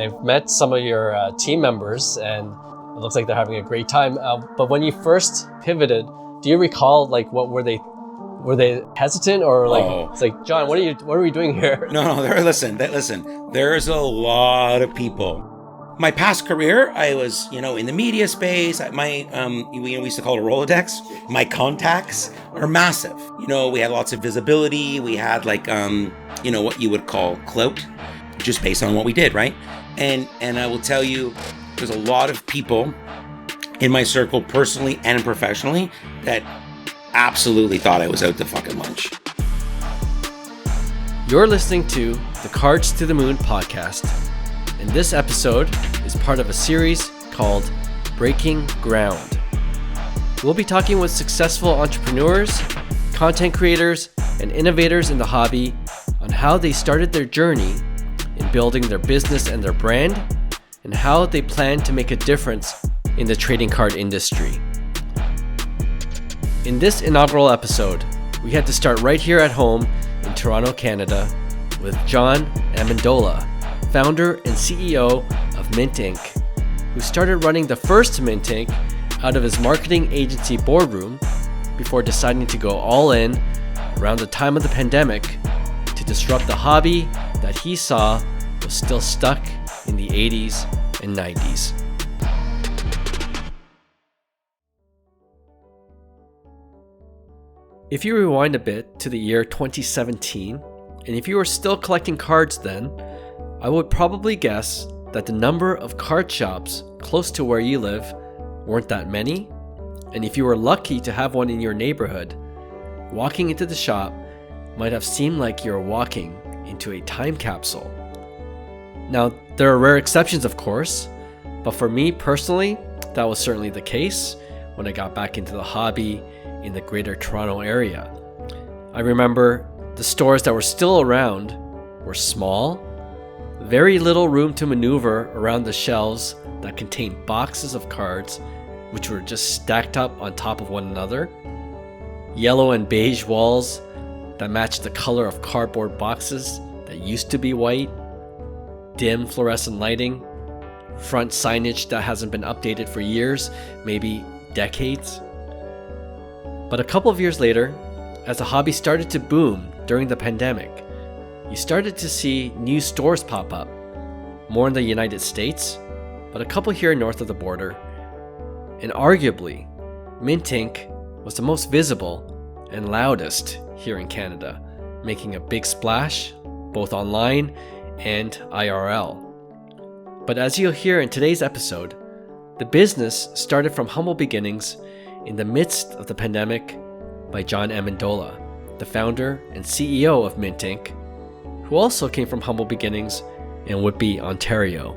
I've met some of your team members, and it looks like they're having a great time. But when you first pivoted, do you recall like what were they hesitant or like it's like, John, what are we doing here? No, listen. There's a lot of people. My past career, I was, in the media space. We used to call it a Rolodex. My contacts are massive. We had lots of visibility. We had what you would call clout, just based on what we did, right? And I will tell you, there's a lot of people in my circle, personally and professionally, that absolutely thought I was out to fucking lunch. You're listening to the Cards to the Moon podcast, and this episode is part of a series called Breaking Ground. We'll be talking with successful entrepreneurs, content creators, and innovators in the hobby on how they started their journey in building their business and their brand, and how they plan to make a difference in the trading card industry. In this inaugural episode, we had to start right here at home in Toronto, Canada, with John Amendola, founder and CEO of Mintink, who started running the first Mintink out of his marketing agency boardroom before deciding to go all in around the time of the pandemic to disrupt the hobby that he saw was still stuck in the 80s and 90s. If you rewind a bit to the year 2017, and if you were still collecting cards then, I would probably guess that the number of card shops close to where you live weren't that many, and if you were lucky to have one in your neighborhood, walking into the shop might have seemed like you were walking into a time capsule. Now, there are rare exceptions, of course, but for me personally, that was certainly the case when I got back into the hobby in the Greater Toronto area. I remember the stores that were still around were small, very little room to maneuver around the shelves that contained boxes of cards which were just stacked up on top of one another, yellow and beige walls that matched the color of cardboard boxes that used to be white, dim fluorescent lighting, front signage that hasn't been updated for years, maybe decades. But a couple of years later, as the hobby started to boom during the pandemic, you started to see new stores pop up, more in the United States, but a couple here north of the border. And arguably, Mintink was the most visible and loudest here in Canada, making a big splash, both online and IRL. But as you'll hear in today's episode, the business started from humble beginnings in the midst of the pandemic by John Amendola, the founder and CEO of Mintink, who also came from humble beginnings in Whitby, Ontario.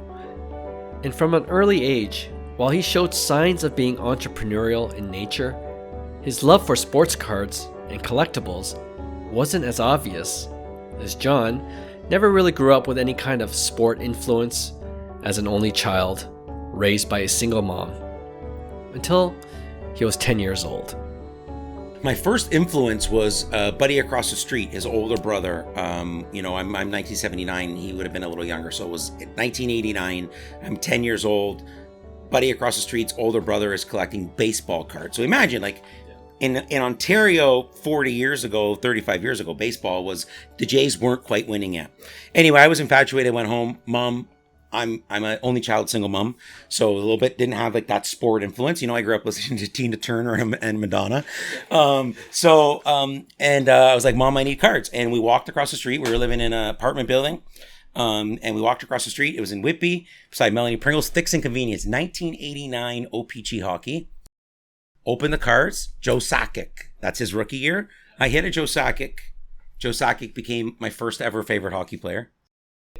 And from an early age, while he showed signs of being entrepreneurial in nature, his love for sports cards and collectibles wasn't as obvious, as John never really grew up with any kind of sport influence as an only child raised by a single mom, until he was 10 years old. My first influence was a buddy across the street, his older brother. I'm 1979, he would have been a little younger, so it was 1989. I'm 10 years old. Buddy across the street's older brother is collecting baseball cards. So imagine, in Ontario 40 years ago, 35 years ago, baseball was, the Jays weren't quite winning yet. Anyway, I was infatuated, went home, Mom, I'm an only child, single mom, so a little bit didn't have that sport influence. I grew up listening to Tina Turner and Madonna. I was like, Mom, I need cards. And we walked across the street. We were living in an apartment building. And we walked across the street. It was in Whitby, beside Melanie Pringle's Fix and Convenience, 1989 OPG hockey. Opened the cards, Joe Sakic. That's his rookie year. I hit a Joe Sakic. Joe Sakic became my first ever favorite hockey player.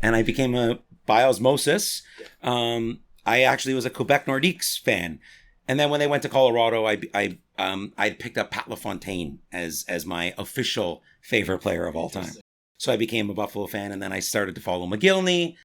And I became by osmosis. I actually was a Quebec Nordiques fan. And then when they went to Colorado, I picked up Pat LaFontaine as my official favorite player of all time. So I became a Buffalo fan, and then I started to follow McGillney,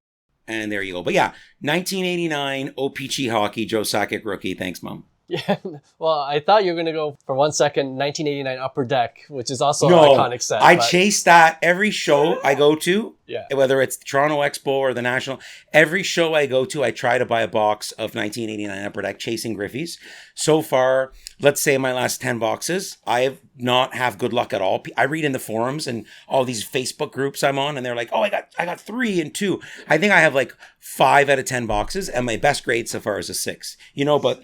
and there you go. But yeah, 1989 OPG hockey, Joe Sakic rookie. Thanks, Mom. Yeah, well, I thought you were going to go for 1 second, 1989 Upper Deck, which is also an iconic set. I chase that every show I go to. Yeah. Whether it's the Toronto Expo or the National, every show I go to, I try to buy a box of 1989 Upper Deck Chasing Griffies. So far, let's say my last 10 boxes, I have not have good luck at all. I read in the forums and all these Facebook groups I'm on, and they're like, oh, I got 3 and 2. I think I have like 5 out of 10 boxes, and my best grade so far is a 6. But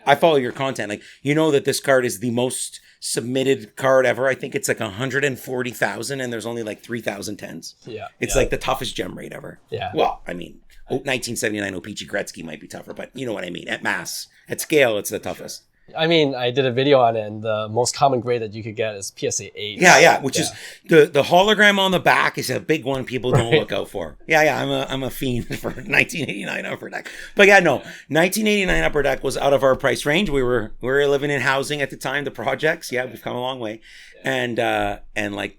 I follow your content. Like, that this card is the most submitted card ever. I think it's like 140,000 and there's only like 3,010s. Yeah. It's like the toughest gem rate ever. Yeah. Well, I mean, 1979 O-Pee-Chee Gretzky might be tougher, but you know what I mean. At mass, at scale, it's the toughest. I mean, I did a video on it, and the most common grade that you could get is PSA 8. Yeah, which is the hologram on the back is a big one people don't look out for. Yeah, I'm a fiend for 1989 Upper Deck. But 1989 Upper Deck was out of our price range. We were living in housing at the time, the projects. Yeah, we've come a long way. And like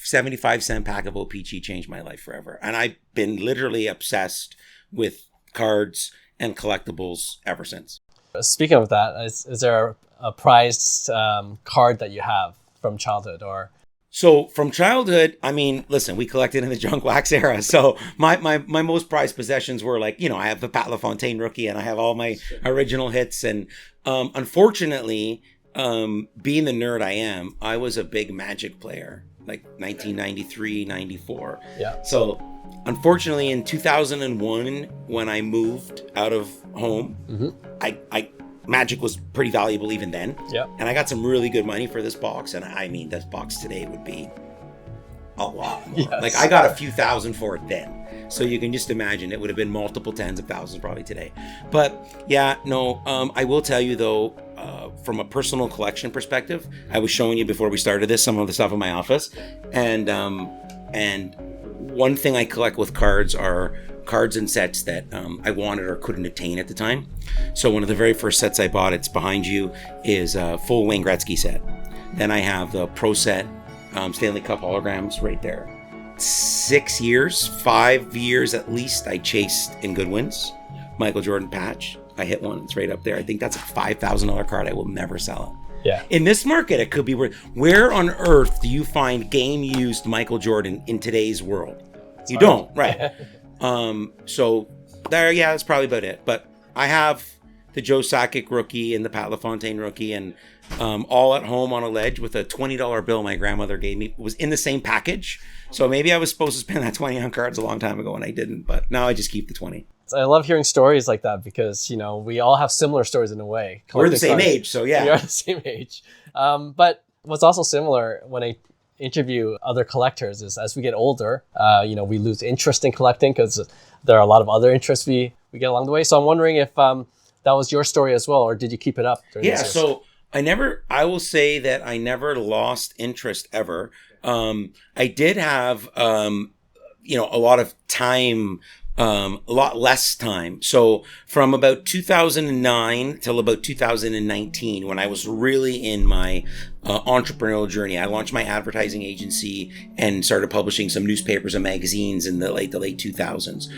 75-cent pack of O-Pee-Chee changed my life forever. And I've been literally obsessed with cards and collectibles ever since. Speaking of that, is there a prized card that you have from childhood or? So from childhood, I mean, listen, we collected in the junk wax era. So my most prized possessions were like, I have the Pat LaFontaine rookie and I have all my original hits. And unfortunately, being the nerd I am, I was a big Magic player, like 1993, 94. Yeah. So unfortunately, in 2001, when I moved out of home, I Magic was pretty valuable even then. Yeah. And I got some really good money for this box. And I mean, this box today would be a lot more. Yes. Like I got a few thousand for it then. So you can just imagine it would have been multiple tens of thousands probably today. But I will tell you though, from a personal collection perspective, I was showing you before we started this, some of the stuff in my office. And one thing I collect with cards are cards and sets that I wanted or couldn't attain at the time. So one of the very first sets I bought, it's behind you, is a full Wayne Gretzky set. Then I have the Pro Set Stanley Cup holograms right there. 5 years at least, I chased in Goodwin's Michael Jordan patch. I hit one. It's right up there. I think that's a $5,000 card. I will never sell it. Yeah. In this market, it could be worth. Where on earth do you find game-used Michael Jordan in today's world? You don't, right? So there, that's probably about it. But I have the Joe Sakic rookie and the Pat LaFontaine rookie, and all at home on a ledge with a $20 bill my grandmother gave me. It was in the same package. So maybe I was supposed to spend that 20 on cards a long time ago and I didn't. But now I just keep the 20. I love hearing stories like that because, we all have similar stories in a way. We're the same age, so yeah. We are the same age. But what's also similar when I interview other collectors is as we get older, we lose interest in collecting because there are a lot of other interests we get along the way. So I'm wondering if that was your story as well, or did you keep it up? Yeah, so I will say that I never lost interest ever. I did have, a lot of time, a lot less time. So from about 2009 till about 2019, when I was really in my entrepreneurial journey, I launched my advertising agency and started publishing some newspapers and magazines in the late 2000s.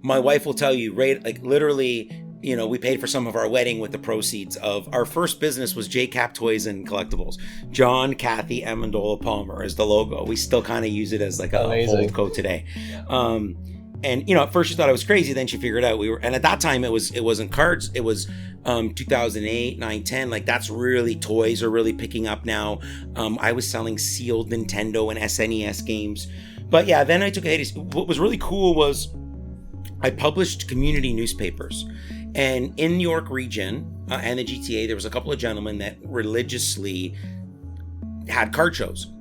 My wife will tell you, right, like literally, we paid for some of our wedding with the proceeds of our first business was J-Cap Toys and Collectibles. John, Kathy, Amendola, Palmer is the logo. We still kind of use it as like a hold code today. And at first she thought I was crazy. Then she figured out and at that time it wasn't cards. It was 2008, 9, 10. Like that's really, toys are really picking up now. I was selling sealed Nintendo and SNES games. But yeah, then I took a hiatus. What was really cool was I published community newspapers. And in New York region and the GTA, there was a couple of gentlemen that religiously had card shows.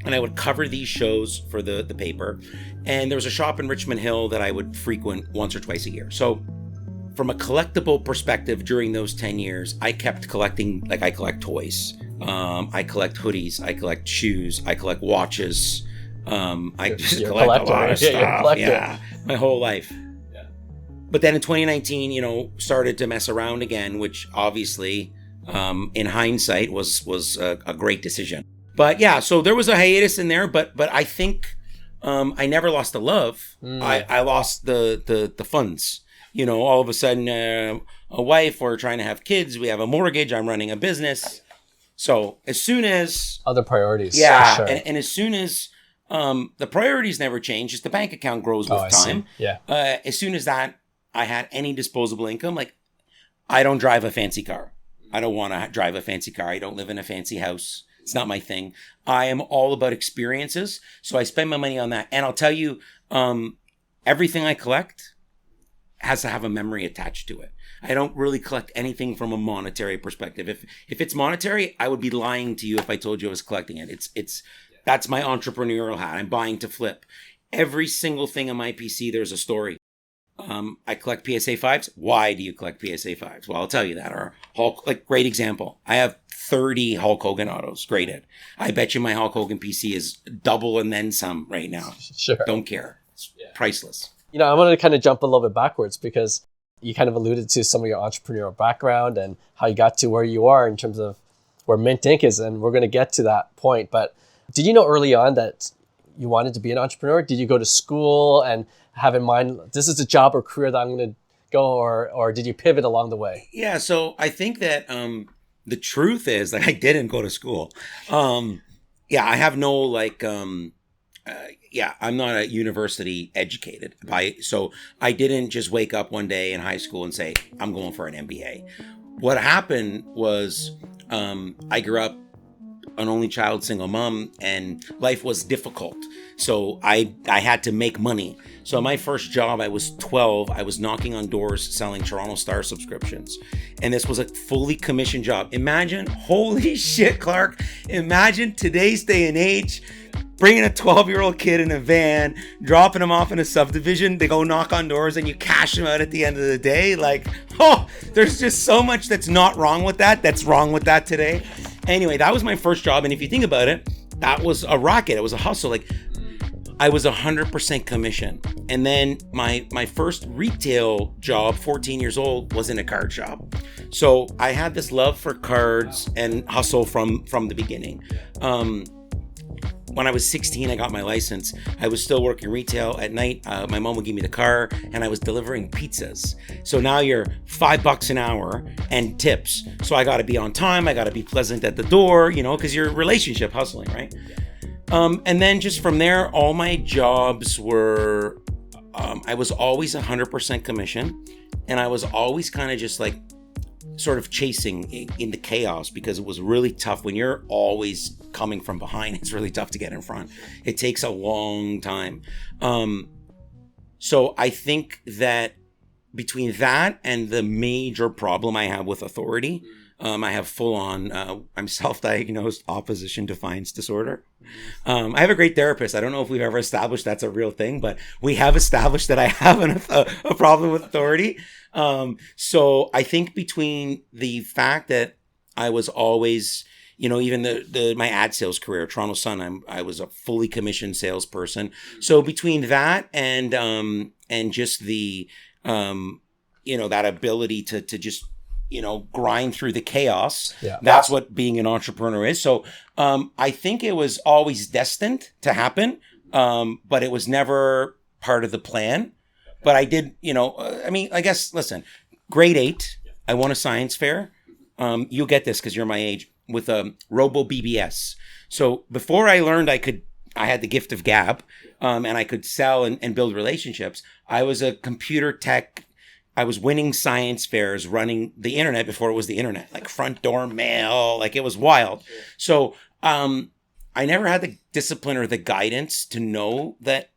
And I would cover these shows for the paper. And there was a shop in Richmond Hill that I would frequent once or twice a year. So from a collectible perspective, during those 10 years, I kept collecting, like I collect toys. I collect hoodies. I collect shoes. I collect watches. I just collect a lot of stuff. Yeah, my whole life. But then in 2019, started to mess around again, which obviously, in hindsight, was a great decision. But yeah, so there was a hiatus in there, but I think I never lost the love. I lost the funds. All of a sudden, a wife, we're trying to have kids, we have a mortgage, I'm running a business. So as soon as other priorities, yeah, sure. and as soon as The priorities never change. Just the bank account grows with time. Yeah. As soon as that, I had any disposable income. Like, I don't drive a fancy car. I don't want to drive a fancy car. I don't live in a fancy house. It's not my thing. I am all about experiences. So I spend my money on that. And I'll tell you, everything I collect has to have a memory attached to it. I don't really collect anything from a monetary perspective. If it's monetary, I would be lying to you if I told you I was collecting it. That's my entrepreneurial hat. I'm buying to flip. Every single thing on my PC, there's a story. I collect PSA 5s. Why do you collect PSA 5s? Well, I'll tell you that. Or Hulk, like, great example. I have 30 Hulk Hogan autos graded. I bet you my Hulk Hogan PC is double and then some right now. Sure. Don't care. It's priceless. You know, I want to kind of jump a little bit backwards because you kind of alluded to some of your entrepreneurial background and how you got to where you are in terms of where Mintink is. And we're going to get to that point. But did you know early on that you wanted to be an entrepreneur? Did you go to school and have in mind, this is a job or career that I'm going to go, or did you pivot along the way? Yeah. So I think that the truth is that I didn't go to school. I have no I'm not a university educated. So I didn't just wake up one day in high school and say, I'm going for an MBA. What happened was I grew up an only child, single mom, and life was difficult. So I had to make money. So my first job, I was 12. I was knocking on doors selling Toronto Star subscriptions. And this was a fully commissioned job. Imagine, holy shit, Clark. Imagine today's day and age, bringing a 12-year-old kid in a van, dropping him off in a subdivision to go knock on doors, and you cash him out at the end of the day. Like, there's just so much that's not wrong with that. That's wrong with that today. Anyway, that was my first job. And if you think about it, that was a racket. It was a hustle. Like, I was 100% commission. And then my first retail job, 14 years old, was in a card shop. So I had this love for cards and hustle from the beginning. When I was 16, I got my license. I was still working retail at night. My mom would give me the car and I was delivering pizzas. So now you're $5 an hour and tips. So I got to be on time. I got to be pleasant at the door, because you're relationship hustling, right? And then just from there, all my jobs were, I was always 100% commission. And I was always kind of just like sort of chasing in the chaos, because it was really tough when you're always coming from behind. It's really tough to get in front. It takes a long time. So I think that between that and the major problem I have with authority, I have full on, I'm self-diagnosed opposition defiance disorder. I have a great therapist. I don't know if we've ever established that's a real thing, but we have established that I have a problem with authority. So I think between the fact that I was always, even my ad sales career, Toronto Sun, I was a fully commissioned salesperson. So between that and just the, that ability to just, grind through the chaos. Yeah. That's what being an entrepreneur is. So I think it was always destined to happen, but it was never part of the plan. But I did, I guess, listen, grade 8, I won a science fair. You'll get this because you're my age, with a Robo BBS. So before I learned I had the gift of gab, and I could sell and build relationships, I was a computer tech. I was winning science fairs, running the internet before it was the internet, like front door mail, like it was wild. So I never had the discipline or the guidance to know that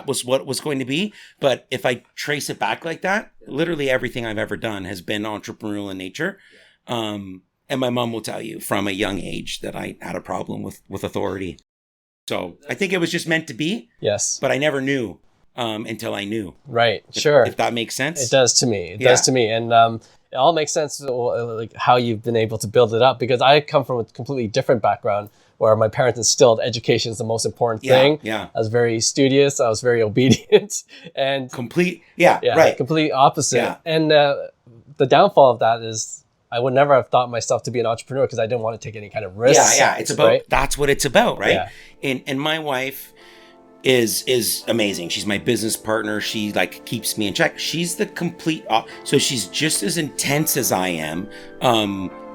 was what it was going to be. But if I trace it back like that, literally everything I've ever done has been entrepreneurial in nature. And my mom will tell you from a young age that I had a problem with authority. So I think it was just meant to be. Yes. But I never knew. Until I knew. Right. Sure. If that makes sense. It does to me. It does to me. And it all makes sense, like how you've been able to build it up, because I come from a completely different background where my parents instilled education is the most important thing. Yeah. I was very studious. I was very obedient and complete opposite. Yeah. And the downfall of that is I would never have thought myself to be an entrepreneur because I didn't want to take any kind of risks. Yeah. It's about, that's what it's about. Right. Yeah. And my wife is amazing. She's my business partner. She keeps me in check. She's the complete so she's just as intense as I am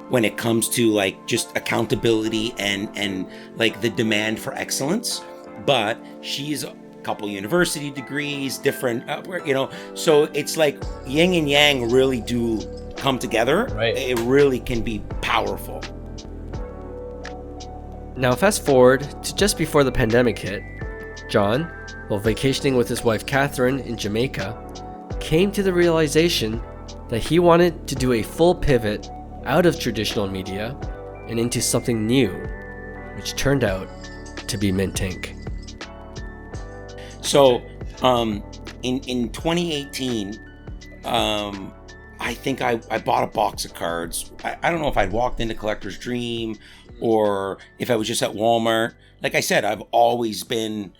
when it comes to just accountability and the demand for excellence. but she's a couple university degrees, different, so it's like yin and yang really do come together. Right. It really can be powerful. Now, fast forward to just before the pandemic hit, John, while vacationing with his wife Catherine in Jamaica, came to the realization that he wanted to do a full pivot out of traditional media and into something new, which turned out to be Mintink. So, in 2018, I think I bought a box of cards. I don't know if I'd walked into Collector's Dream or if I was just at Walmart. Like I said, I've always been,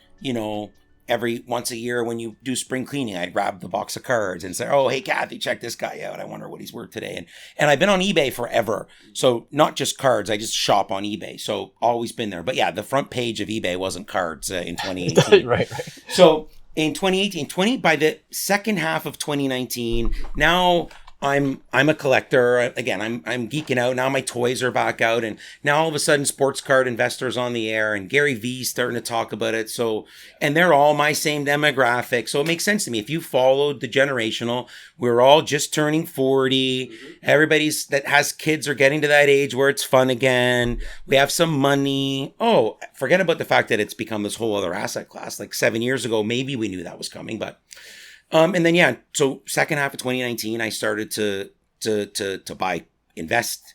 every once a year when you do spring cleaning, I'd grab the box of cards and say, oh, hey, Kathy, check this guy out. I wonder what he's worth today. And I've been on eBay forever. So not just cards. I just shop on eBay. So always been there. But yeah, the front page of eBay wasn't cards in 2018. Right. So in 2018, by the second half of 2019, now I'm a collector. Again, I'm geeking out. Now my toys are back out, and now all of a sudden Sports Card Investor's on the air, and Gary V's starting to talk about it. So, and they're all my same demographic. So it makes sense to me. If you followed the generational, we're all just turning 40. Everybody's that has kids are getting to that age where it's fun again. We have some money. Oh, forget about the fact that it's become this whole other asset class. Like 7 years ago, maybe we knew that was coming, but and then so second half of 2019, I started to invest.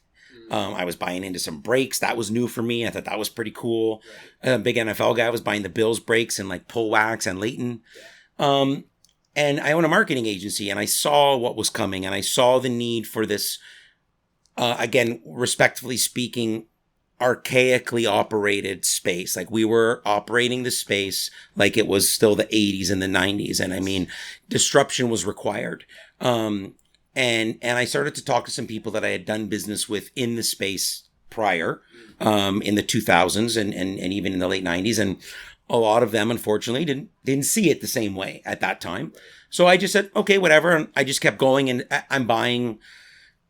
I was buying into some breaks. That was new for me. I thought that was pretty cool. Big NFL guy. I was buying the Bills breaks and like Pull Wax and Leighton. And I own a marketing agency, and I saw what was coming, and I saw the need for this. Again, respectfully speaking, archaically operated space. Like we were operating the space like it was still the 80s and the 90s. And I mean, disruption was required. And I started to talk to some people that I had done business with in the space prior, in the 2000s and even in the late 90s. And a lot of them, unfortunately, didn't see it the same way at that time. So I just said, okay, whatever. And I just kept going, and I'm buying.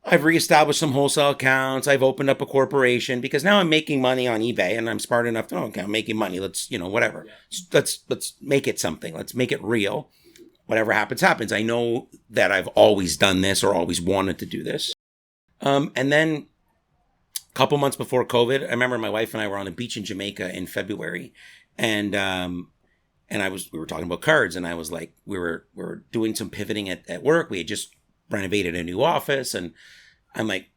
I've reestablished some wholesale accounts. I've opened up a corporation because now I'm making money on eBay, and I'm smart enough to, okay, I'm making money. Let's, whatever. Yeah. Let's make it something. Let's make it real. Whatever happens, happens. I know that I've always done this or always wanted to do this. And then a couple months before COVID, I remember my wife and I were on a beach in Jamaica in February, and we were talking about cards, and I was like, we were doing some pivoting at work. We had just renovated a new office, and I'm like,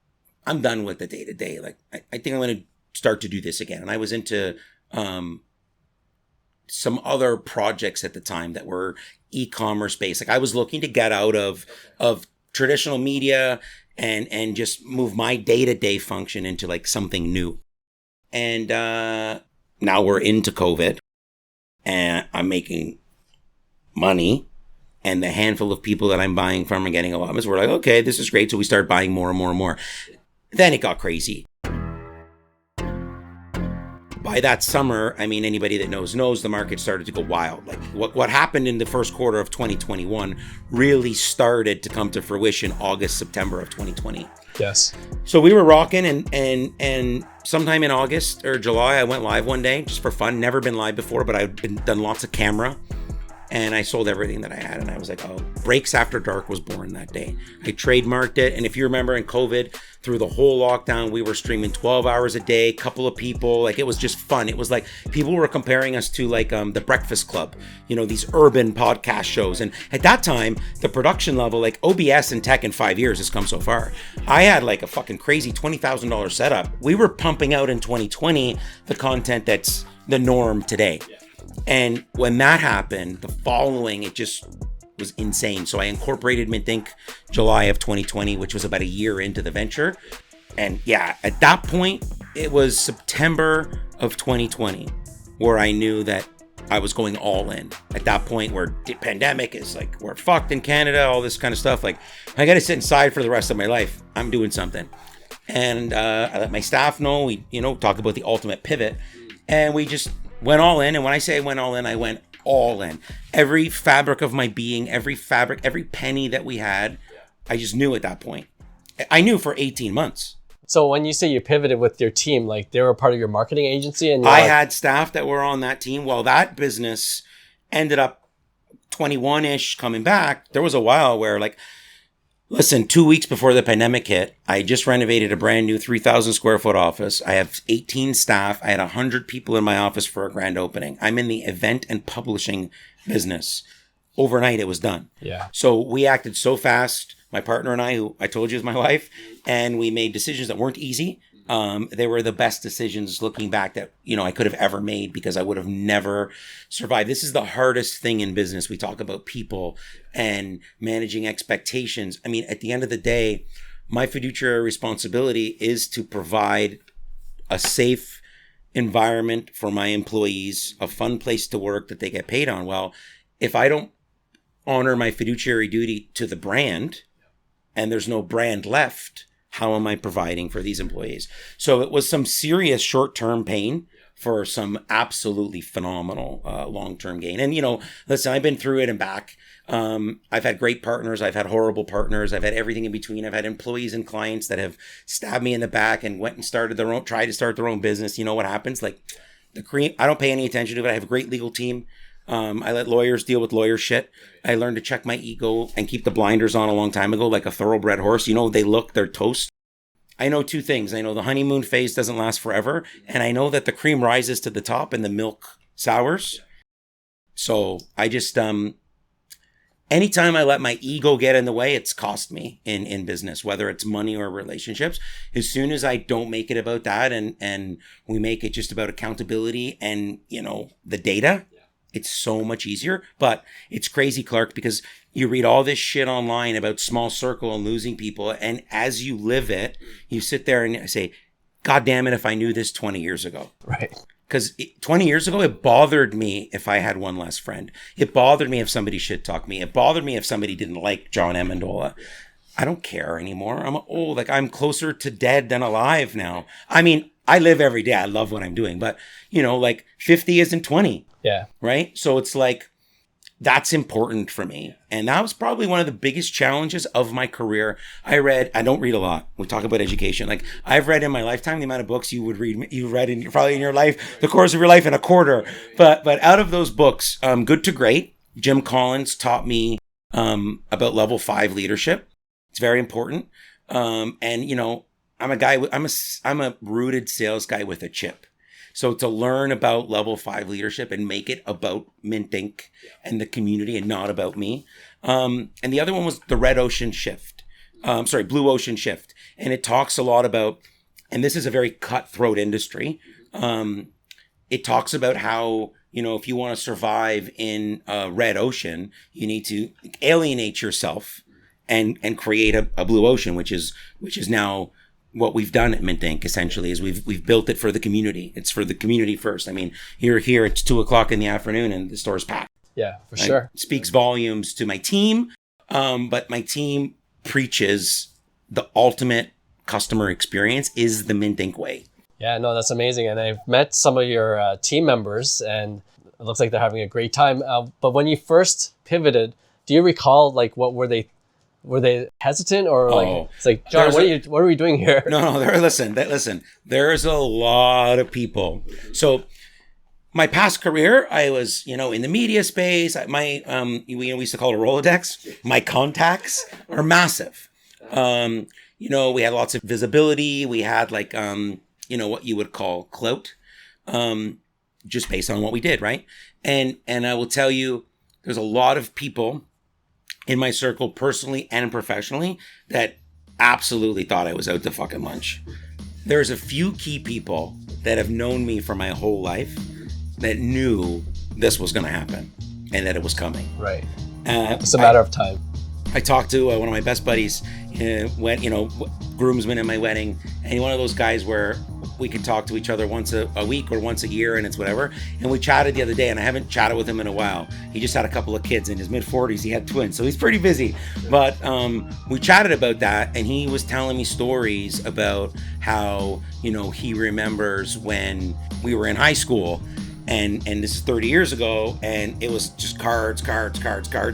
I'm done with the day-to-day. Like, I think I'm going to start to do this again. And I was into some other projects at the time that were e-commerce based. Like I was looking to get out of traditional media and just move my day-to-day function into like something new. And now we're into COVID, and I'm making money. And the handful of people that I'm buying from are getting a lot of us. We're like, okay, this is great. So we started buying more and more and more. Then it got crazy. By that summer, I mean, anybody that knows, the market started to go wild. Like what happened in the first quarter of 2021 really started to come to fruition August, September of 2020. Yes. So we were rocking, and sometime in August or July, I went live one day just for fun. Never been live before, but I've done lots of camera. And I sold everything that I had. And I was like, oh, Breaks After Dark was born that day. I trademarked it. And if you remember in COVID, through the whole lockdown, we were streaming 12 hours a day, couple of people. Like, it was just fun. It was like people were comparing us to like The Breakfast Club, these urban podcast shows. And at that time, the production level, like OBS and tech in 5 years has come so far. I had like a fucking crazy $20,000 setup. We were pumping out in 2020 the content that's the norm today. Yeah. And when that happened, the following, it just was insane. So I incorporated Mintink July of 2020, which was about a year into the venture. And yeah, at that point, it was September of 2020 where I knew that I was going all in. At that point where the pandemic is like, we're fucked in Canada, all this kind of stuff. Like, I got to sit inside for the rest of my life. I'm doing something. And I let my staff know, we, talk about the ultimate pivot. And we just went all in. And when I say I went all in, I went all in. Every fabric of my being, every penny that we had, I just knew at that point. I knew for 18 months. So when you say you pivoted with your team, like they were part of your marketing agency, and I had staff that were on that team. Well, that business ended up 21-ish coming back. There was a while where like, listen, 2 weeks before the pandemic hit, I just renovated a brand new 3,000 square foot office. I have 18 staff. I had 100 people in my office for a grand opening. I'm in the event and publishing business. Overnight, it was done. Yeah. So we acted so fast, my partner and I, who I told you is my wife, and we made decisions that weren't easy. They were the best decisions looking back that, I could have ever made, because I would have never survived. This is the hardest thing in business. We talk about people and managing expectations. I mean, at the end of the day, my fiduciary responsibility is to provide a safe environment for my employees, a fun place to work that they get paid on. Well, if I don't honor my fiduciary duty to the brand and there's no brand left, how am I providing for these employees? So it was some serious short-term pain for some absolutely phenomenal long-term gain. And, listen, I've been through it and back. I've had great partners. I've had horrible partners. I've had everything in between. I've had employees and clients that have stabbed me in the back and went and tried to start their own business. You know what happens? Like I don't pay any attention to it. I have a great legal team. I let lawyers deal with lawyer shit. I learned to check my ego and keep the blinders on a long time ago, like a thoroughbred horse. They're toast. I know two things. I know the honeymoon phase doesn't last forever. And I know that the cream rises to the top and the milk sours. So I just, anytime I let my ego get in the way, it's cost me in business, whether it's money or relationships. As soon as I don't make it about that and we make it just about accountability and, the data, it's so much easier. But it's crazy, Clark, because you read all this shit online about small circle and losing people. And as you live it, you sit there and say, God damn it, if I knew this 20 years ago. Right. Because 20 years ago, it bothered me if I had one less friend. It bothered me if somebody shit talked me. It bothered me if somebody didn't like John Amendola. I don't care anymore. I'm old. Like, I'm closer to dead than alive now. I mean, I live every day. I love what I'm doing. But, 50 isn't 20. Yeah. Right? So it's like, that's important for me. And that was probably one of the biggest challenges of my career. I don't read a lot. We talk about education. Like, I've read in my lifetime the amount of books you read probably in your life, the course of your life in a quarter. But out of those books, Good to Great, Jim Collins taught me about level 5 leadership. It's very important. And I'm a rooted sales guy with a chip. So to learn about level 5 leadership and make it about Mintink and the community and not about me. And the other one was the Blue Ocean Shift. And it talks a lot about, and this is a very cutthroat industry. It talks about how, if you want to survive in a red ocean, you need to alienate yourself and create a blue ocean, which is now what we've done at Mintink essentially is we've built it for the community. It's for the community first. I mean, you're here, it's 2:00 in the afternoon and the store's packed. Yeah, for sure. It speaks volumes to my team. But my team preaches the ultimate customer experience is the Mintink way. Yeah, no, that's amazing. And I've met some of your team members and it looks like they're having a great time. But when you first pivoted, do you recall, like, what were they hesitant or like, it's like, John, what are we doing here? No, listen, there's a lot of people. So my past career, I was, in the media space. We used to call it a Rolodex. My contacts are massive. We had lots of visibility. We had like, what you would call clout, just based on what we did. Right. And I will tell you, there's a lot of people in my circle, personally and professionally, that absolutely thought I was out to fucking lunch. There's a few key people that have known me for my whole life that knew this was going to happen and that it was coming. Right. It's a matter of time. I talked to one of my best buddies, groomsman at my wedding, and he's one of those guys where we could talk to each other once a week or once a year and it's whatever. And we chatted the other day and I haven't chatted with him in a while. He just had a couple of kids in his mid-40s. He had twins, so he's pretty busy. But we chatted about that and he was telling me stories about how, he remembers when we were in high school and this is 30 years ago and it was just cards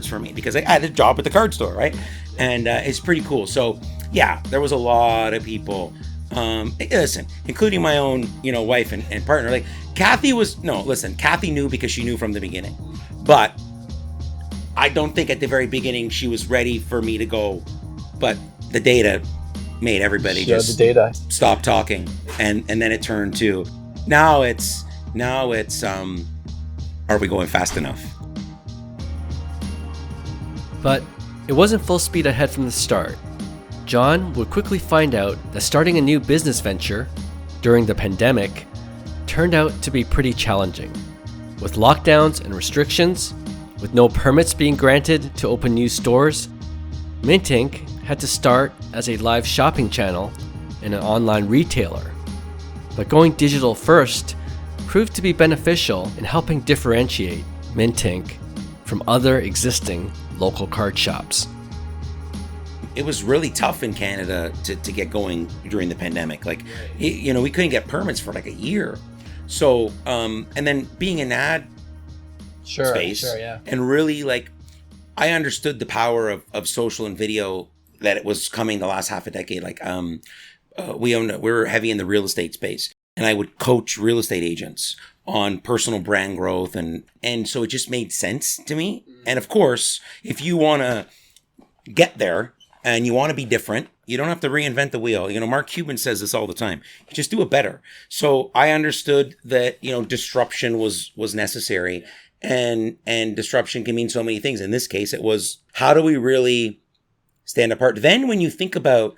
for me because I had a job at the card store, right? And it's pretty cool. So yeah, there was a lot of people Listen, including my own, wife and partner. Like Kathy Kathy knew because she knew from the beginning. But I don't think at the very beginning she was ready for me to go. But the data made everybody just stop talking. And then it turned to, now it's, are we going fast enough? But it wasn't full speed ahead from the start. John would quickly find out that starting a new business venture during the pandemic turned out to be pretty challenging. With lockdowns and restrictions, with no permits being granted to open new stores, Mintink had to start as a live shopping channel and an online retailer. But going digital first proved to be beneficial in helping differentiate Mintink from other existing local card shops. It was really tough in Canada to get going during the pandemic. Like, we couldn't get permits for like a year. So, and then being an ad space, and really like, I understood the power of social and video, that it was coming the last half a decade. Like, we were heavy in the real estate space, and I would coach real estate agents on personal brand growth, and so it just made sense to me. And of course, if you want to get there and you want to be different, you don't have to reinvent the wheel. Mark Cuban says this all the time. You just do it better. So I understood that, disruption was necessary, and disruption can mean so many things. In this case, it was, how do we really stand apart? Then when you think about,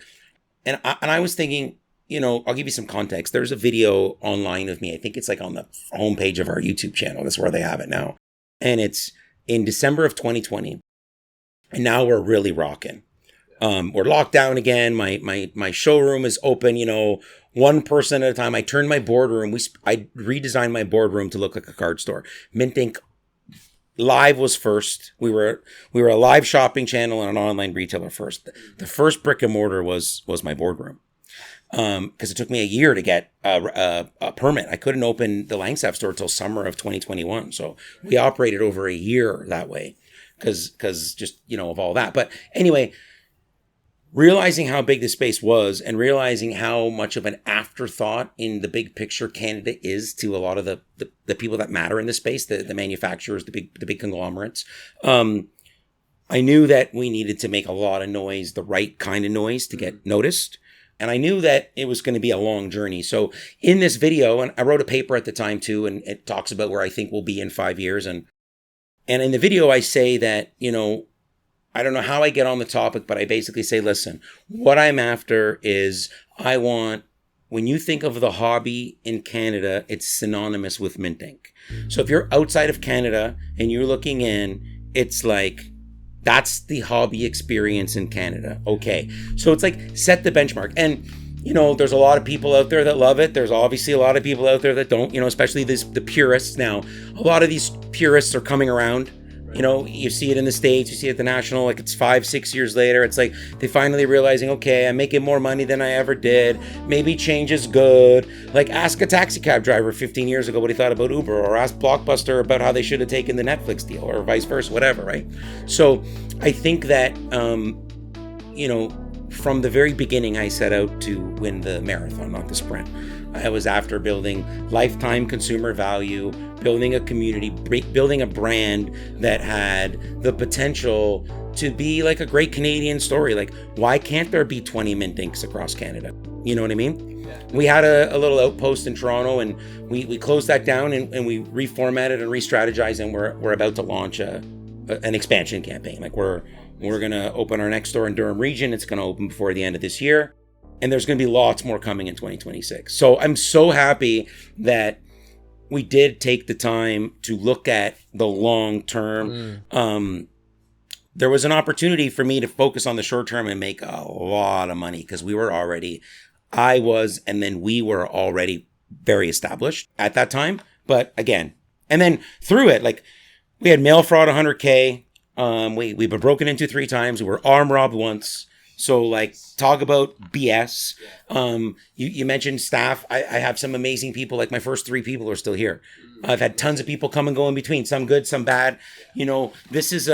and I was thinking, I'll give you some context. There's a video online of me. I think it's like on the homepage of our YouTube channel. That's where they have it now. And it's in December of 2020. And now we're really rocking. We're locked down again. My showroom is open, one person at a time. I turned my boardroom. I redesigned my boardroom to look like a card store. Mintink Live was first. We were a live shopping channel and an online retailer first. The first brick and mortar was my boardroom. Because it took me a year to get a permit. I couldn't open the Langstaff store till summer of 2021. So we operated over a year that way because just, of all that. But anyway, realizing how big the space was and realizing how much of an afterthought in the big picture Canada is to a lot of the people that matter in the space, the manufacturers, the big conglomerates. I knew that we needed to make a lot of noise, the right kind of noise to get noticed. And I knew that it was going to be a long journey. So in this video, and I wrote a paper at the time too, and it talks about where I think we'll be in 5 years. And in the video, I say that, I don't know how I get on the topic, but I basically say, listen, what I'm after is when you think of the hobby in Canada, it's synonymous with Mintink. So if you're outside of Canada and you're looking in, it's like, that's the hobby experience in Canada. Okay. So it's like, set the benchmark. And, there's a lot of people out there that love it. There's obviously a lot of people out there that don't, especially the purists. Now, a lot of these purists are coming around. You see it in the States, you see it at the National, like it's 5-6 years later. It's like they finally realizing, okay, I'm making more money than I ever did. Maybe change is good. Like ask a taxi cab driver 15 years ago what he thought about Uber, or ask Blockbuster about how they should have taken the Netflix deal, or vice versa, whatever, right? So I think that, from the very beginning, I set out to win the marathon, not the sprint. I was after building lifetime consumer value, building a community, building a brand that had the potential to be like a great Canadian story. Like, why can't there be 20 Mintinks across Canada? You know what I mean? Yeah. We had a little outpost in Toronto, and we closed that down, and we reformatted and re-strategized, and we're about to launch an expansion campaign. Like we're going to open our next store in Durham region. It's going to open before the end of this year. And there's going to be lots more coming in 2026. So I'm so happy that we did take the time to look at the long term. There was an opportunity for me to focus on the short term and make a lot of money because we were already very established at that time. But again, and then through it, like we had mail fraud 100K. We've been broken into 3 times. We were arm robbed once. So like talk about BS. You mentioned staff. I have some amazing people. Like my first 3 people are still here. I've had tons of people come and go in between, some good, some bad. This is,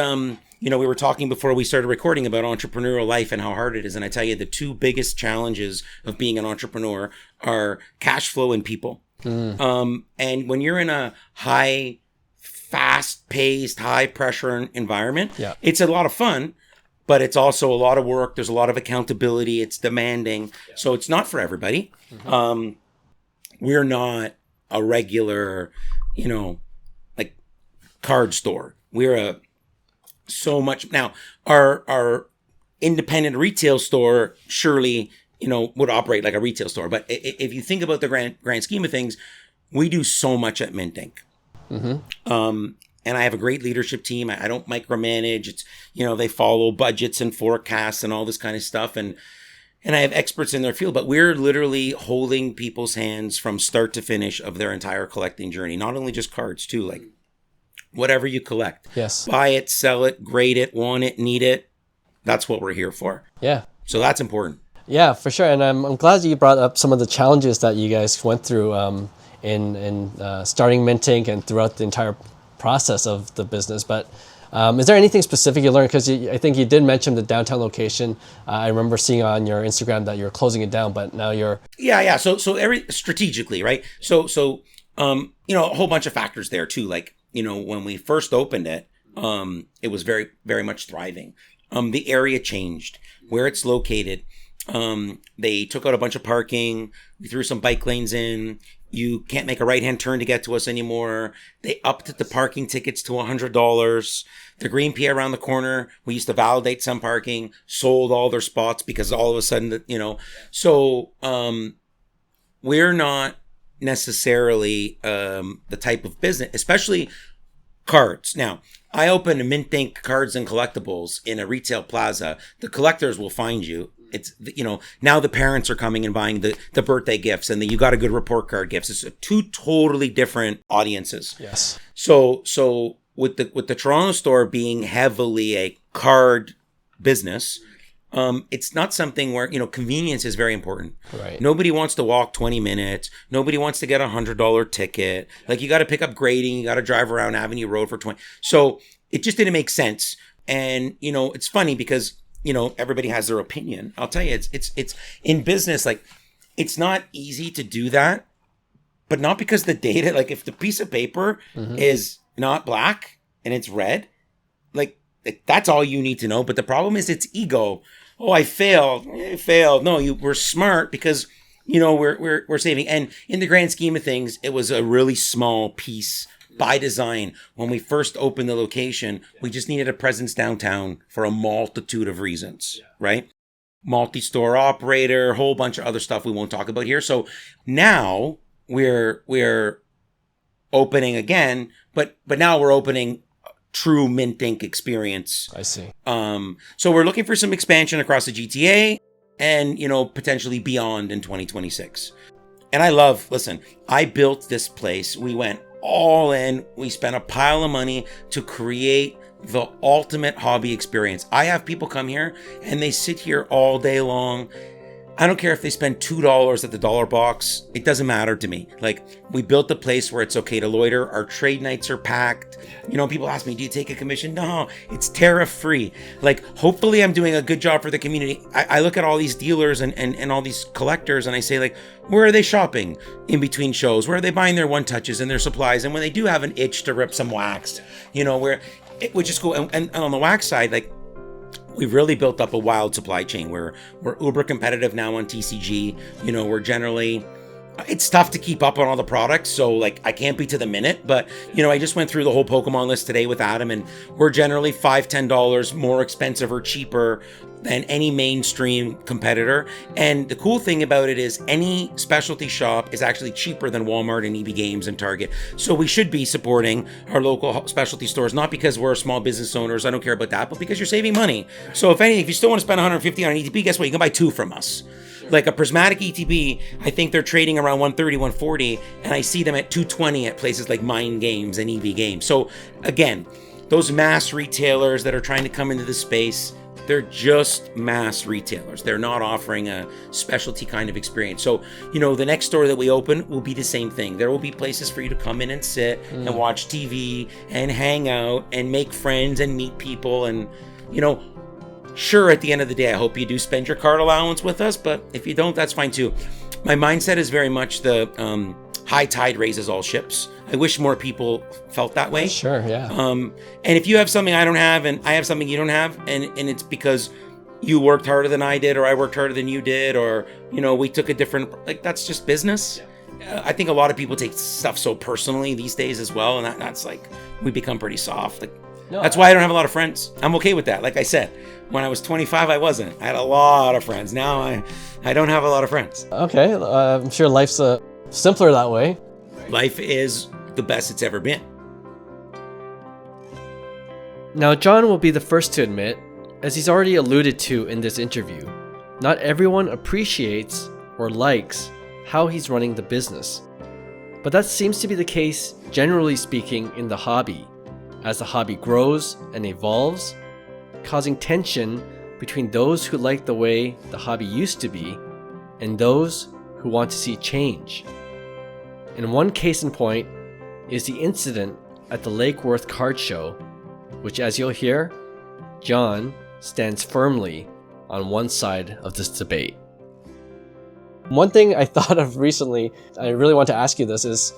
we were talking before we started recording about entrepreneurial life and how hard it is. And I tell you, the two biggest challenges of being an entrepreneur are cash flow and people. And when you're in a high, fast-paced, high-pressure environment, it's a lot of fun, but it's also a lot of work. There's a lot of accountability. It's demanding. So it's not for everybody. We're not a regular, like card store. We're so much. Now, our independent retail store surely, would operate like a retail store. But if you think about the grand scheme of things, we do so much at Mintink. And I have a great leadership team. I don't micromanage. It's, they follow budgets and forecasts and all this kind of stuff. And I have experts in their field, but we're literally holding people's hands from start to finish of their entire collecting journey. Not only just cards too, like whatever you collect. Yes. Buy it, sell it, grade it, want it, need it. That's what we're here for. Yeah. So that's important. Yeah, for sure. And I'm glad you brought up some of the challenges that you guys went through in starting Mintink and throughout the entire process of the business. But is there anything specific you learned? Because I think you did mention the downtown location. I remember seeing on your Instagram that you're closing it down, but now you're... Yeah. So strategically, right? So a whole bunch of factors there too. Like, when we first opened it, it was very, very much thriving. The area changed where it's located. They took out a bunch of parking. We threw some bike lanes in. You can't make a right-hand turn to get to us anymore. They upped the parking tickets to $100. The Green Pea around the corner, we used to validate some parking, sold all their spots because all of a sudden, So we're not necessarily the type of business, especially cards. Now, I open a Mintink cards and collectibles in a retail plaza. The collectors will find you. It's, now the parents are coming and buying the birthday gifts and you got a good report card gifts. It's two totally different audiences. Yes. So with the Toronto store being heavily a card business, it's not something where, convenience is very important. Right. Nobody wants to walk 20 minutes. Nobody wants to get $100 ticket. Like you got to pick up grading. You got to drive around Avenue Road for 20. So it just didn't make sense. And, it's funny because, everybody has their opinion. I'll tell you, it's in business, like it's not easy to do that, but not because the data, like if the piece of paper is not black and it's red, like that's all you need to know. But the problem is it's ego. Oh, I failed. No, we're smart because, we're saving. And in the grand scheme of things, it was a really small piece by design. When we first opened the location, we just needed a presence downtown for a multitude of reasons, right? Multi-store operator, a whole bunch of other stuff we won't talk about here. So now we're opening again, but now we're opening true Mintink experience. I see. So we're looking for some expansion across the GTA and, potentially beyond in 2026. And I built this place. We went all in. We spent a pile of money to create the ultimate hobby experience. I have people come here and they sit here all day long. I don't care if they spend $2 at the dollar box. It doesn't matter to me. Like, we built a place where it's okay to loiter. Our trade nights are packed. People ask me, do you take a commission? No, it's tariff free. Like, hopefully I'm doing a good job for the community. I look at all these dealers and all these collectors and I say, like, where are they shopping in between shows? Where are they buying their one touches and their supplies? And when they do have an itch to rip some wax, where it would just go. And on the wax side, like, we've really built up a wild supply chain. We're uber competitive now on TCG. We're generally, it's tough to keep up on all the products. So like I can't be to the minute, but I just went through the whole Pokemon list today with Adam and we're generally $5-10 more expensive or cheaper than any mainstream competitor. And the cool thing about it is any specialty shop is actually cheaper than Walmart and EB Games and Target. So we should be supporting our local specialty stores, not because we're small business owners, I don't care about that, but because you're saving money. So if you still want to spend $150 on an ETB, guess what? You can buy two from us. Like a prismatic ETB, I think they're trading around $130, $140, and I see them at $220 at places like Mind Games and EB Games. So again, those mass retailers that are trying to come into the space, They're just mass retailers. They're not offering a specialty kind of experience. So, the next store that we open will be the same thing. There will be places for you to come in and sit and watch TV and hang out and make friends and meet people. And, sure, at the end of the day, I hope you do spend your card allowance with us. But if you don't, that's fine too. My mindset is very much the high tide raises all ships. I wish more people felt that way. Sure, yeah. And if you have something I don't have and I have something you don't have, and it's because you worked harder than I did, or I worked harder than you did, or, we took a different, that's just business. I think a lot of people take stuff so personally these days as well. And that's like, we become pretty soft. That's why I don't have a lot of friends. I'm okay with that. Like I said, when I was 25, I wasn't. I had a lot of friends. Now I don't have a lot of friends. Okay. I'm sure life's simpler that way. Life is the best it's ever been. Now, John will be the first to admit, as he's already alluded to in this interview, not everyone appreciates or likes how he's running the business. But that seems to be the case, generally speaking, in the hobby, as the hobby grows and evolves, causing tension between those who like the way the hobby used to be and those who want to see change. And one case in point is the incident at the Lake Worth card show, which, as you'll hear, John stands firmly on one side of this debate. One thing I thought of recently, I really want to ask you this, is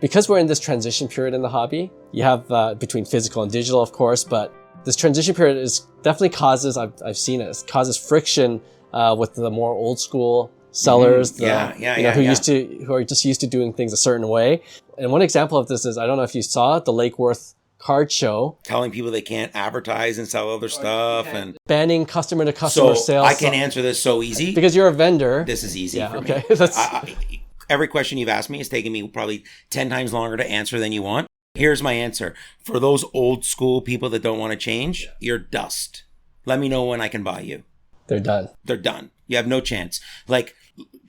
because we're in this transition period in the hobby, you have between physical and digital, of course, but this transition period is definitely causes, I've seen it causes friction with the more old school sellers, who are just used to doing things a certain way. And one example of this is, I don't know if you saw the Lake Worth card show. Telling people they can't advertise and sell other stuff and banning customer to customer sales. I can answer this so easy. Because you're a vendor. This is easy for me. Every question you've asked me is taking me probably 10 times longer to answer than you want. Here's my answer. For those old school people that don't want to change, you're dust. Let me know when I can buy you. They're done. They're done. You have no chance. Like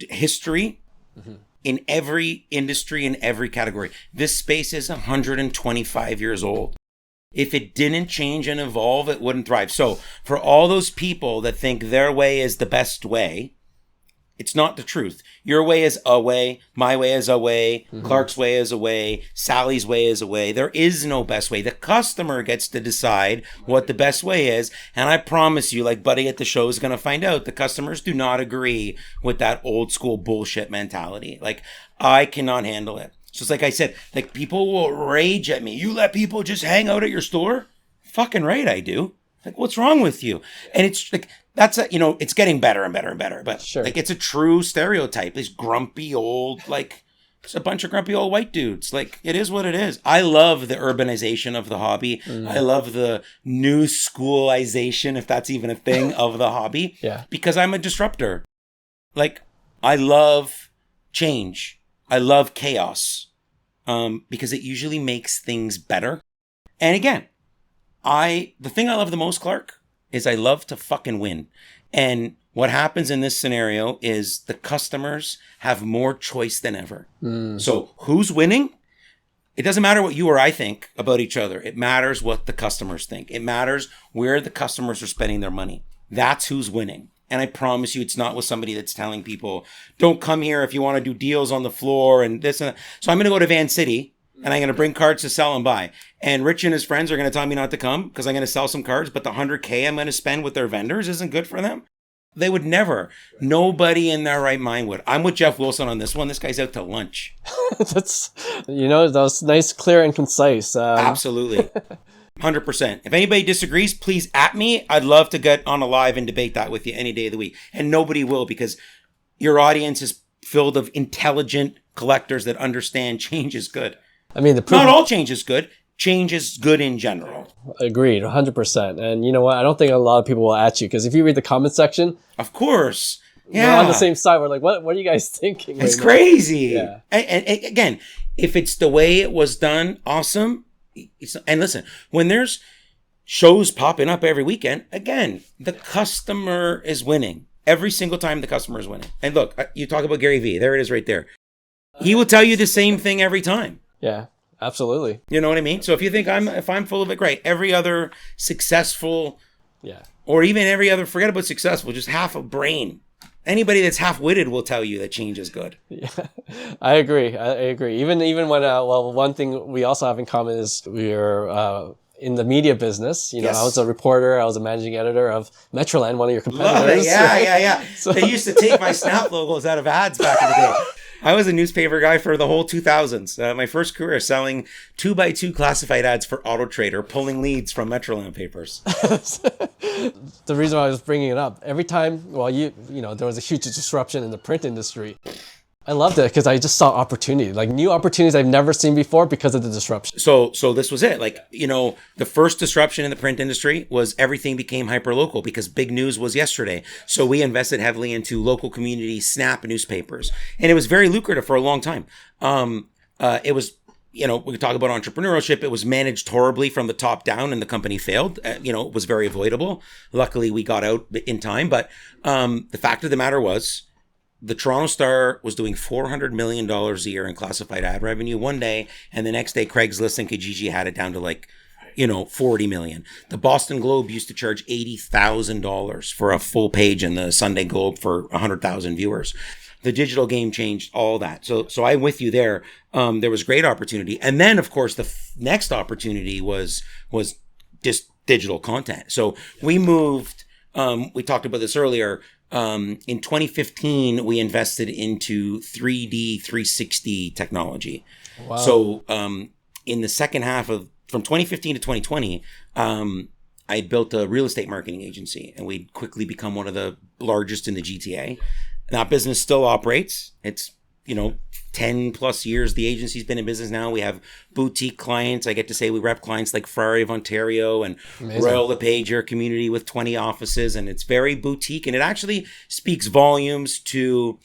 history, in every industry, in every category, this space is 125 years old. If it didn't change and evolve, it wouldn't thrive. So for all those people that think their way is the best way, it's not the truth. Your way is a way. My way is a way. Clark's way is a way. Sally's way is a way. There is no best way. The customer gets to decide what the best way is. And I promise you, like Buddy at the show is going to find out, the customers do not agree with that old school bullshit mentality. Like, I cannot handle it. So it's like I said, like people will rage at me. You let people just hang out at your store? Fucking right I do. Like, what's wrong with you? And it's like, it's getting better and better and better. But sure. Like, it's a true stereotype. These grumpy old, like, it's a bunch of grumpy old white dudes. Like, it is what it is. I love the urbanization of the hobby. I love the new schoolization, if that's even a thing, of the hobby. Yeah. Because I'm a disruptor. Like, I love change. I love chaos. Because it usually makes things better. And again, the thing I love the most, Clark, is I love to fucking win. And what happens in this scenario is the customers have more choice than ever. So who's winning? It doesn't matter what you or I think about each other. It matters what the customers think. It matters where the customers are spending their money. That's who's winning. And I promise you, it's not with somebody that's telling people, don't come here if you want to do deals on the floor and this and that. So I'm going to go to Van City and I'm going to bring cards to sell and buy. And Rich and his friends are going to tell me not to come because I'm going to sell some cards, but the $100K I'm going to spend with their vendors isn't good for them. They would never. Nobody in their right mind would. I'm with Jeff Wilson on this one. This guy's out to lunch. That was nice, clear, and concise. Absolutely. 100%. If anybody disagrees, please at me. I'd love to get on a live and debate that with you any day of the week. And nobody will, because your audience is filled of intelligent collectors that understand change is good. I mean, not all change is good. Change is good in general. Agreed, 100%. And you know what? I don't think a lot of people will at you, because if you read the comment section, of course, yeah, we're on the same side. We're like, what are you guys thinking? It's crazy. Yeah. And again, if it's the way it was done, awesome. And listen, when there's shows popping up every weekend, again, the customer is winning. Every single time the customer is winning. And look, you talk about Gary Vee. There it is right there. He will tell you the same thing every time. Yeah, absolutely. You know what I mean? So if you think if I'm full of it, great. Every other successful or even every other, forget about successful, just half a brain. Anybody that's half-witted will tell you that change is good. Yeah, I agree. I agree. Even when, one thing we also have in common is we're in the media business. Yes. I was a reporter. I was a managing editor of Metroland, one of your competitors. Love it. Yeah, right? yeah. So, they used to take my Snap logos out of ads back in the day. I was a newspaper guy for the whole 2000s. My first career selling 2x2 classified ads for Auto Trader, pulling leads from Metroland papers. The reason why I was bringing it up, every time, there was a huge disruption in the print industry. I loved it because I just saw opportunity, like new opportunities I've never seen before because of the disruption. So this was it. Like, the first disruption in the print industry was everything became hyper-local because big news was yesterday. So we invested heavily into local community Snap newspapers. And it was very lucrative for a long time. It was, we could talk about entrepreneurship. It was managed horribly from the top down and the company failed. It was very avoidable. Luckily, we got out in time. But the fact of the matter was, the Toronto Star was doing $400 million a year in classified ad revenue one day, and the next day Craigslist and Kijiji had it down to 40 million. The Boston Globe used to charge $80,000 for a full page in the Sunday Globe for 100,000 viewers. The digital game changed all that. So I'm with you there. There was great opportunity. And then, of course, the next opportunity was just digital content. So we moved, we talked about this earlier. In 2015, we invested into 3D 360 technology. Wow. So in the second half from 2015 to 2020, I built a real estate marketing agency, and we'd quickly become one of the largest in the GTA. That business still operates. It's 10 plus years the agency's been in business now. We have boutique clients. I get to say we rep clients like Ferrari of Ontario and Amazing. Royal LePage, a community with 20 offices, and it's very boutique, and it actually speaks volumes to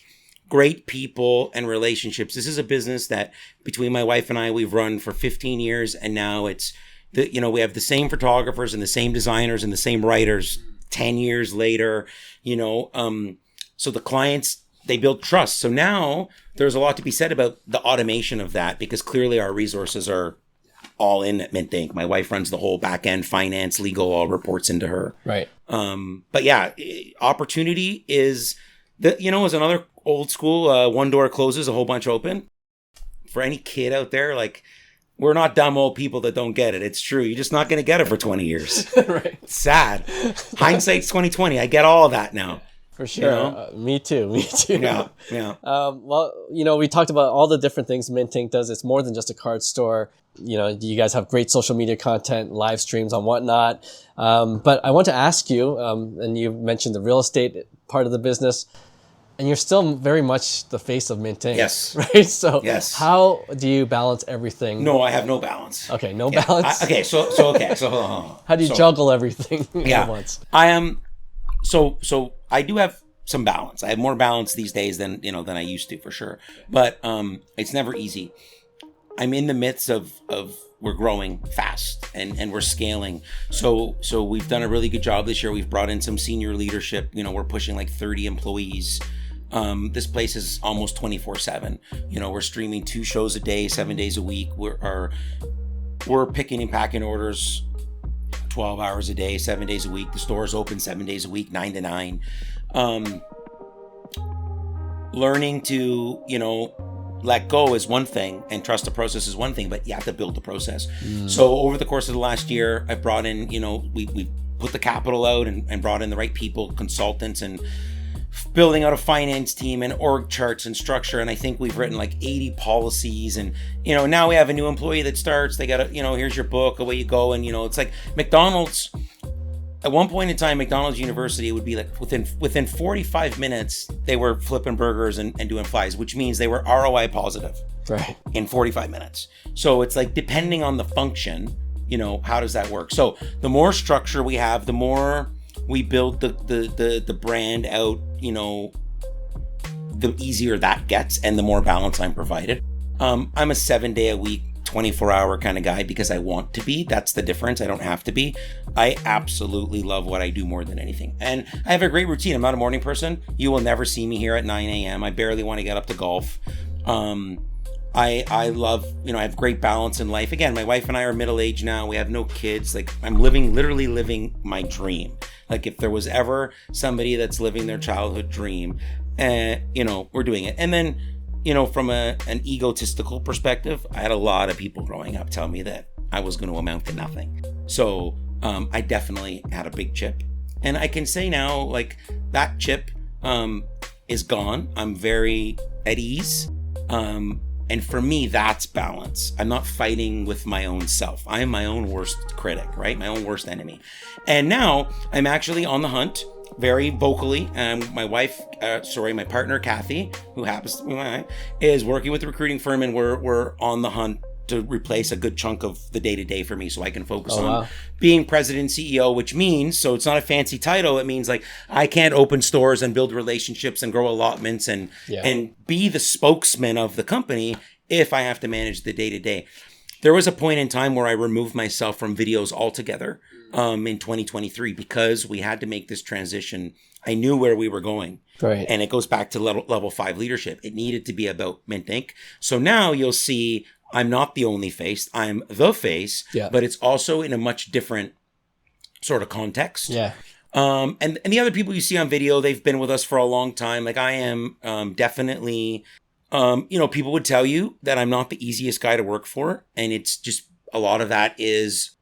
great people and relationships. This is a business that between my wife and I, we've run for 15 years, and now it's we have the same photographers and the same designers and the same writers 10 years later, so the clients, they build trust. So now there's a lot to be said about the automation of that, because clearly our resources are all in at Mintink. My wife runs the whole back end, finance, legal, all reports into her. Right. But yeah, opportunity is is another old school, one door closes, a whole bunch open. For any kid out there, like, we're not dumb old people that don't get it. It's true. You're just not going to get it for 20 years. Right. It's sad. Hindsight's 2020. I get all of that now. For sure. Me too. Yeah. We talked about all the different things Mintink does. It's more than just a card store. You guys have great social media content, live streams and whatnot. But I want to ask you, and you mentioned the real estate part of the business, and you're still very much the face of Mintink. Yes. Right? So yes. How do you balance everything? No, I have no balance. Okay, no balance? So hold on. How do you juggle everything at once? I am... So I do have some balance. I have more balance these days than I used to, for sure. But it's never easy. I'm in the midst of we're growing fast and we're scaling. So we've done a really good job this year. We've brought in some senior leadership. We're pushing like 30 employees. This place is almost 24/7. We're streaming 2 shows a day, 7 days a week. We're picking and packing orders 12 hours a day, 7 days a week. The store is open 7 days a week, 9 to 9. Learning to, let go is one thing and trust the process is one thing, but you have to build the process. So over the course of the last year, I've brought in, we put the capital out and brought in the right people, consultants, and building out a finance team and org charts and structure. And I think we've written like 80 policies, and now we have a new employee that starts, they got here's your book, away you go. And it's like McDonald's. At one point in time, McDonald's University would be like within 45 minutes, they were flipping burgers and doing fries, which means they were ROI positive, right, in 45 minutes. So it's like, depending on the function, how does that work? So the more structure we have, the more we build the brand out, the easier that gets and the more balance I'm provided. I'm a 7-day-a-week, 24-hour kind of guy because I want to be. That's the difference. I don't have to be. I absolutely love what I do more than anything. And I have a great routine. I'm not a morning person. You will never see me here at 9 a.m. I barely want to get up to golf. I love, I have great balance in life. Again, my wife and I are middle-aged now. We have no kids. Like, I'm literally living my dream. Like if there was ever somebody that's living their childhood dream, we're doing it. And then, from an egotistical perspective, I had a lot of people growing up tell me that I was going to amount to nothing. So I definitely had a big chip. And I can say now, like, that chip is gone. I'm very at ease. And for me, that's balance. I'm not fighting with my own self. I am my own worst critic, right? My own worst enemy. And now I'm actually on the hunt very vocally. My partner, Kathy, who happens to be my wife, is working with the recruiting firm, and we're on the hunt to replace a good chunk of the day-to-day for me so I can focus on being president and CEO, which means, so it's not a fancy title, it means like I can't open stores and build relationships and grow allotments and be the spokesman of the company if I have to manage the day-to-day. There was a point in time where I removed myself from videos altogether in 2023 because we had to make this transition. I knew where we were going. Right. And it goes back to level 5 leadership. It needed to be about Mintink. So now you'll see I'm not the only face. I'm the face, but it's also in a much different sort of context. Yeah. And the other people you see on video, they've been with us for a long time. Like I am definitely, people would tell you that I'm not the easiest guy to work for. And it's just a lot of that is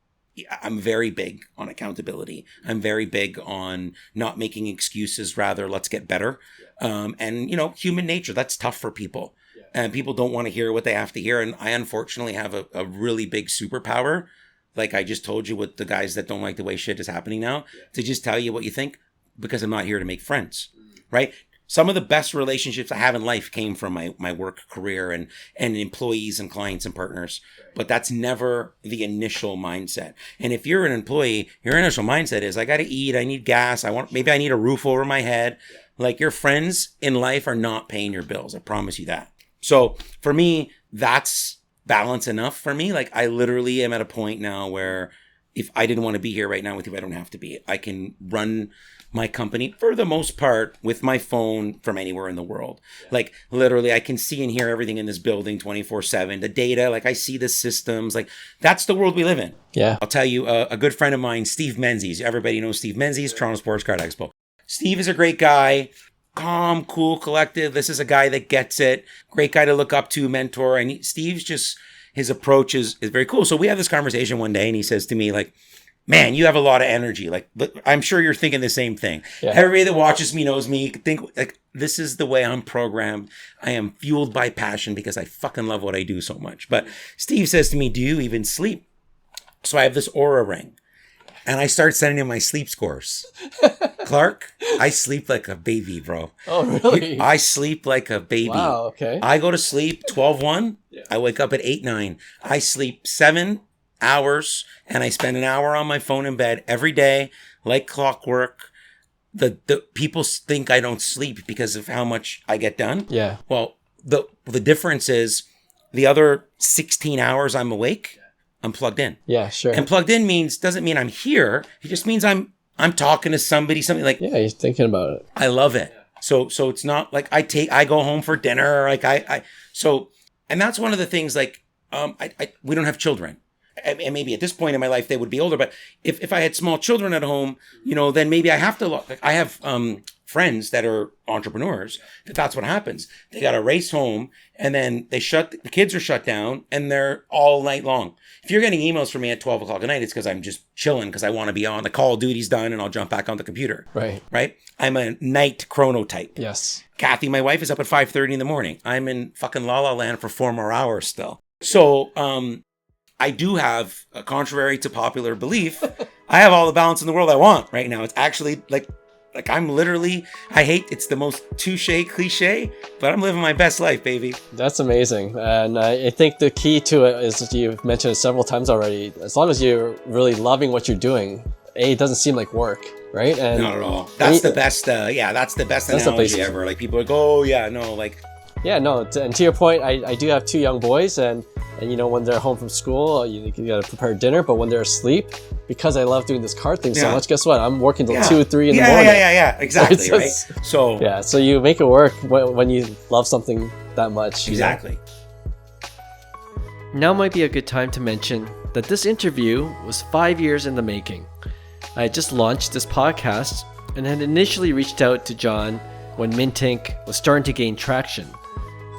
I'm very big on accountability. I'm very big on not making excuses. Rather, let's get better. And human nature, that's tough for people. And people don't want to hear what they have to hear. And I unfortunately have a really big superpower. Like I just told you with the guys that don't like the way shit is happening now, to just tell you what you think, because I'm not here to make friends, right? Some of the best relationships I have in life came from my work career and employees and clients and partners. But that's never the initial mindset. And if you're an employee, your initial mindset is, I got to eat, I need gas, maybe I need a roof over my head. Like your friends in life are not paying your bills. I promise you that. So for me, that's balance enough for me. Like I literally am at a point now where if I didn't want to be here right now with you, I don't have to be. I can run my company for the most part with my phone from anywhere in the world. Like literally I can see and hear everything in this building 24/7, the data, like I see the systems, like that's the world we live in. Yeah. I'll tell you, a good friend of mine, Steve Menzies. Everybody knows Steve Menzies, Toronto Sports Card Expo. Steve is a great guy. Calm, cool, collective. This is a guy that gets it. Great guy to look up to, mentor. And Steve's just, his approach is very cool. So we have this conversation one day and he says to me like, man, you have a lot of energy. Like, I'm sure you're thinking the same thing. Yeah. Everybody that watches me knows me. You could think like, this is the way I'm programmed. I am fueled by passion because I fucking love what I do so much. But Steve says to me, do you even sleep? So I have this Aura ring. And I start sending him my sleep scores. Clark, I sleep like a baby, bro. Oh, really? I sleep like a baby. Wow, okay. I go to sleep 12:01. Yeah. I wake up at 8:09. I sleep 7 hours, and I spend an hour on my phone in bed every day, like clockwork. The people think I don't sleep because of how much I get done. Yeah. Well, the difference is the other 16 hours I'm awake, I'm plugged in. Yeah, sure. And plugged in doesn't mean I'm here. It just means I'm talking to somebody, something like. Yeah, you're thinking about it. I love it. So it's not like I go home for dinner. Like and that's one of the things. Like we don't have children, and maybe at this point in my life they would be older. But if I had small children at home, then maybe I have to look. Like I have friends that are entrepreneurs. That's what happens. They got to race home, and then the kids are shut down, and they're all night long. If you're getting emails from me at 12 o'clock at night, it's because I'm just chilling because I want to be on. The Call of Duty's done and I'll jump back on the computer. Right? I'm a night chronotype. Yes. Kathy, my wife, is up at 5:30 in the morning. I'm in fucking La La Land for 4 more hours still. So I do have, contrary to popular belief, I have all the balance in the world I want right now. It's actually like I'm literally, it's the most cliche, but I'm living my best life, baby. That's amazing. And I think the key to it is, you've mentioned it several times already, as long as you're really loving what you're doing, it doesn't seem like work, right? And not at all. That's the best, that's the best analogy ever. Like people are like, oh yeah, no, like. Yeah, no, and to your point, I do have 2 young boys, and when they're home from school, you got to prepare dinner, but when they're asleep, because I love doing this card thing so much, guess what? I'm working till 2 or 3 in the morning. Yeah, exactly, right? So yeah, so you make it work when you love something that much. Exactly. Now might be a good time to mention that this interview was 5 years in the making. I had just launched this podcast and had initially reached out to John when Mintink was starting to gain traction.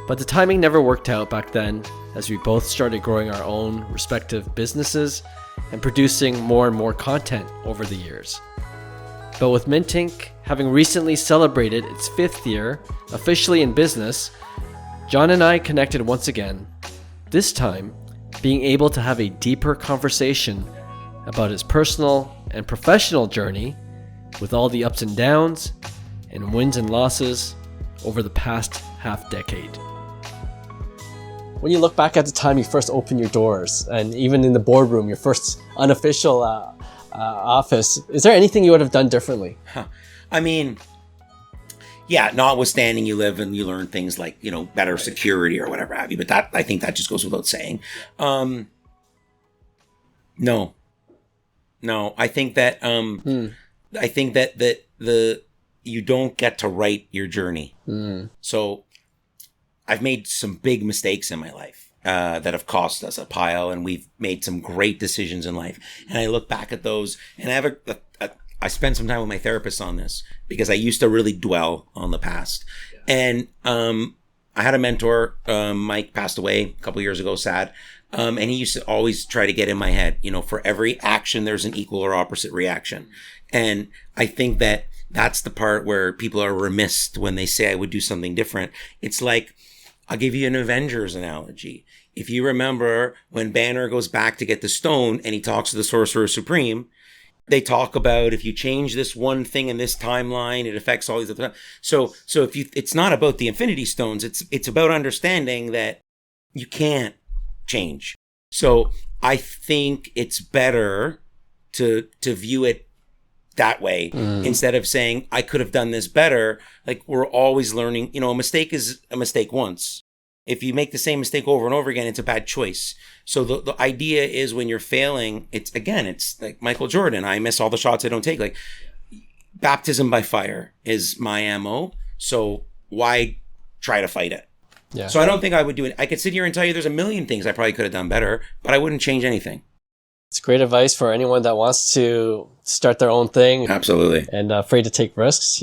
But the timing never worked out back then, as we both started growing our own respective businesses and producing more and more content over the years. But with Mintink having recently celebrated its 5th year officially in business, John and I connected once again, this time being able to have a deeper conversation about his personal and professional journey with all the ups and downs and wins and losses over the past half decade. When you look back at the time you first opened your doors, and even in the boardroom, your first unofficial office, is there anything you would have done differently? I mean, yeah, notwithstanding you live and you learn things like, better security or whatever have you, but I think that just goes without saying. No, I think that, you don't get to write your journey. So I've made some big mistakes in my life that have cost us a pile, and we've made some great decisions in life. And I look back at those, and I spent some time with my therapist on this because I used to really dwell on the past. And I had a mentor, Mike passed away a couple years ago, sad. And he used to always try to get in my head, for every action, there's an equal or opposite reaction. And I think that that's the part where people are remiss when they say I would do something different. It's like, I'll give you an Avengers analogy. If you remember when Banner goes back to get the stone and he talks to the Sorcerer Supreme, they talk about if you change this one thing in this timeline, it affects all these other. So it's not about the Infinity Stones. It's about understanding that you can't change. So I think it's better to view it that way instead of saying I could have done this better. Like, we're always learning. A mistake is a mistake once. If you make the same mistake over and over again, it's a bad choice. So the idea is when you're failing, it's like Michael Jordan. I miss all the shots I don't take. Like, baptism by fire is my MO. So why try to fight it? Yeah. So I don't think I would do it. I could sit here and tell you there's a million things I probably could have done better, but I wouldn't change anything. It's great advice for anyone that wants to start their own thing. Absolutely. And afraid to take risks.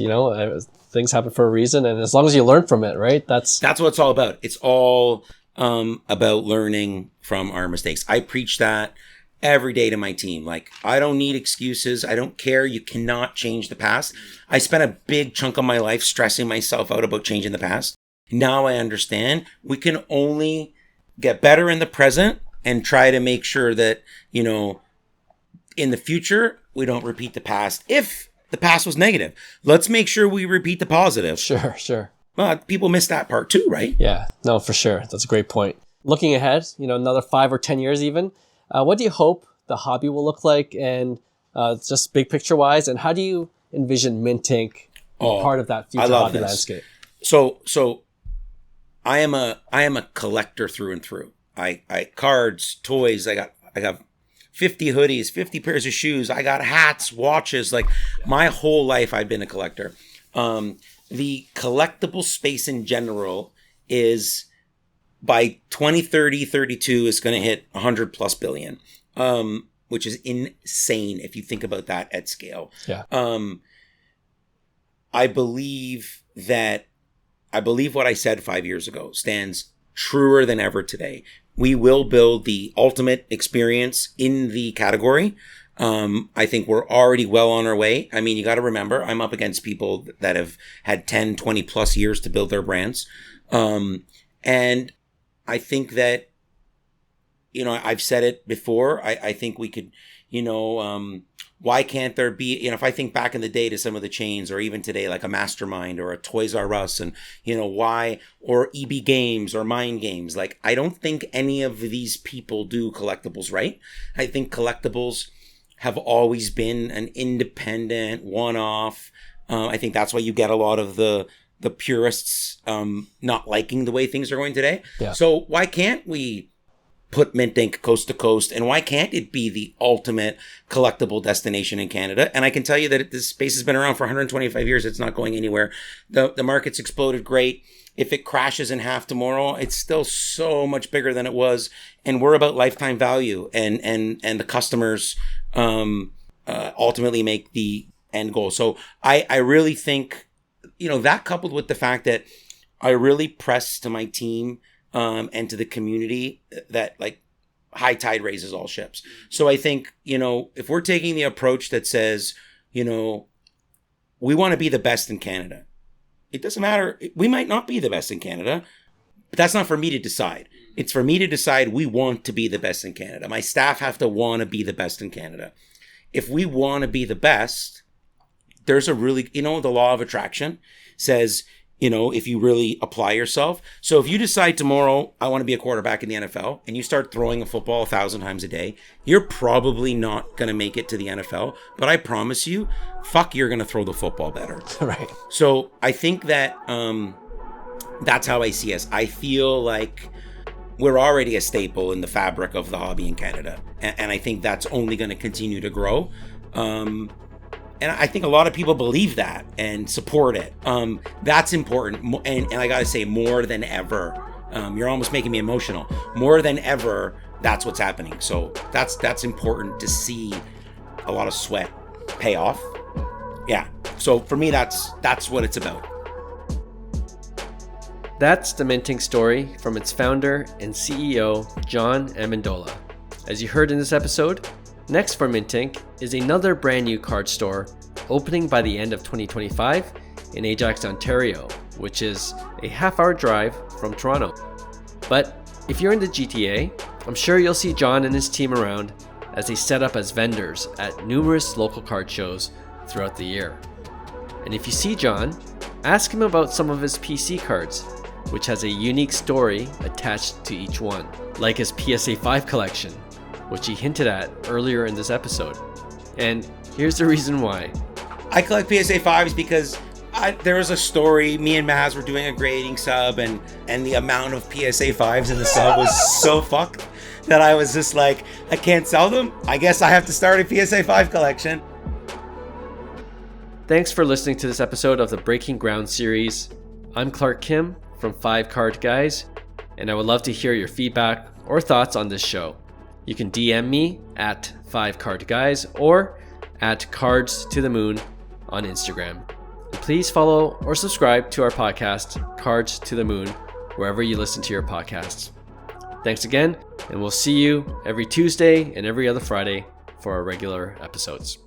Things happen for a reason. And as long as you learn from it, right? That's what it's all about. It's all about learning from our mistakes. I preach that every day to my team. Like, I don't need excuses. I don't care. You cannot change the past. I spent a big chunk of my life stressing myself out about changing the past. Now I understand we can only get better in the present and try to make sure that, in the future, we don't repeat the past. If the past was negative, let's make sure we repeat the positive. Sure. Well, people miss that part too, right? Yeah, no, for sure. That's a great point. Looking ahead, another 5 or 10 years even, what do you hope the hobby will look like, and just big picture wise, and how do you envision Mintink part of that future hobby landscape? So I am a collector through and through. I cards, toys. I got 50 hoodies, 50 pairs of shoes. I got hats, watches. Like, my whole life, I've been a collector. The collectible space in general is, by 2030, 32, is going to hit 100 plus billion, which is insane if you think about that at scale. Yeah. I believe what I said 5 years ago stands truer than ever today. We will build the ultimate experience in the category. I think we're already well on our way. I mean, you got to remember, I'm up against people that have had 10, 20 plus years to build their brands. And I think that, I've said it before. I think we could, why can't there be, if I think back in the day to some of the chains, or even today, like a Mastermind or a Toys R Us, and, why, or EB Games or Mind Games, like, I don't think any of these people do collectibles right. I think collectibles have always been an independent one-off. I think that's why you get a lot of the purists not liking the way things are going today. Yeah. So why can't we put Mintink coast to coast, and why can't it be the ultimate collectible destination in Canada? And I can tell you that this space has been around for 125 years. It's not going anywhere. The market's exploded great. If it crashes in half tomorrow, it's still so much bigger than it was. And we're about lifetime value and the customers ultimately make the end goal. So I really think, that coupled with the fact that I really press to my team and to the community that like high tide raises all ships. So I think, if we're taking the approach that says, we want to be the best in Canada, it doesn't matter. We might not be the best in Canada, but that's not for me to decide. It's for me to decide we want to be the best in Canada. My staff have to want to be the best in Canada. If we want to be the best, there's a really, the law of attraction says, if you really apply yourself. So if you decide tomorrow, I want to be a quarterback in the NFL, and you start throwing a football 1,000 times a day, you're probably not going to make it to the NFL. But I promise you, you're going to throw the football better. Right. So I think that that's how I see us. I feel like we're already a staple in the fabric of the hobby in Canada. And I think that's only going to continue to grow. And I think a lot of people believe that and support it. That's important. And I got to say, more than ever, you're almost making me emotional. More than ever, that's what's happening. So that's important to see a lot of sweat pay off. Yeah. So for me, that's what it's about. That's the Mintink story from its founder and CEO, John Amendola. As you heard in this episode, next for Mintink is another brand new card store opening by the end of 2025 in Ajax, Ontario, which is a half-hour drive from Toronto. But if you're in the GTA, I'm sure you'll see John and his team around as they set up as vendors at numerous local card shows throughout the year. And if you see John, ask him about some of his PC cards, which has a unique story attached to each one, like his PSA 5 collection, which he hinted at earlier in this episode. And here's the reason why. I collect PSA 5s because there was a story, me and Maz were doing a grading sub, and the amount of PSA 5s in the sub was so fucked that I was just like, I can't sell them. I guess I have to start a PSA 5 collection. Thanks for listening to this episode of the Breaking Ground series. I'm Clark Kim from 5 Card Guys, and I would love to hear your feedback or thoughts on this show. You can DM me at 5 Card Guys or at Cards to the Moon on Instagram. And please follow or subscribe to our podcast, Cards to the Moon, wherever you listen to your podcasts. Thanks again, and we'll see you every Tuesday and every other Friday for our regular episodes.